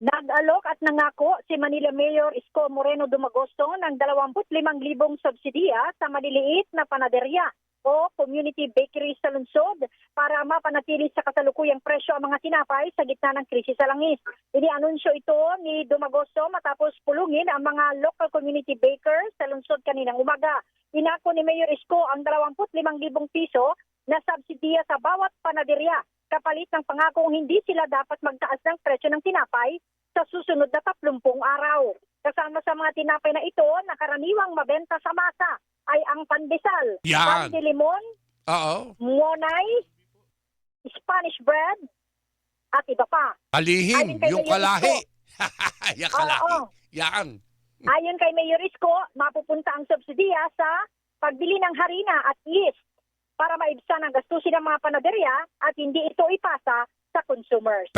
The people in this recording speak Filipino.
Nag-alok at nangako si Manila Mayor Isko Moreno Dumagosto ng 25,000 subsidiya sa maliliit na panaderya o community bakery sa lungsod para mapanatili sa kasalukuyang presyo ang mga tinapay sa gitna ng krisis sa langis. Inianunsyo ito ni Dumagosto matapos pulungin ang mga local community bakers sa lungsod kaninang umaga. Inako ni Mayor Isko ang 25,000 piso na subsidiya sa bawat panaderya kapalit ng pangakong hindi sila dapat magtaas ng presyo ng tinapay sa susunod na 30 araw. Kasama sa mga tinapay na ito na karaniwang mabenta sa masa ay ang pandesal, Yan. pandilimon, Oo. monay, Spanish bread, at iba pa. Kalihim, Ayon kay yung Mayor kalahi. Isko. Yung kalahi. Oo. Yan. Ayon kay Mayor Isko, mapupunta ang subsidiya sa pagbili ng harina at yeast para maibsan ang gastusin ng mga panaderya at hindi ito ipasa sa consumers.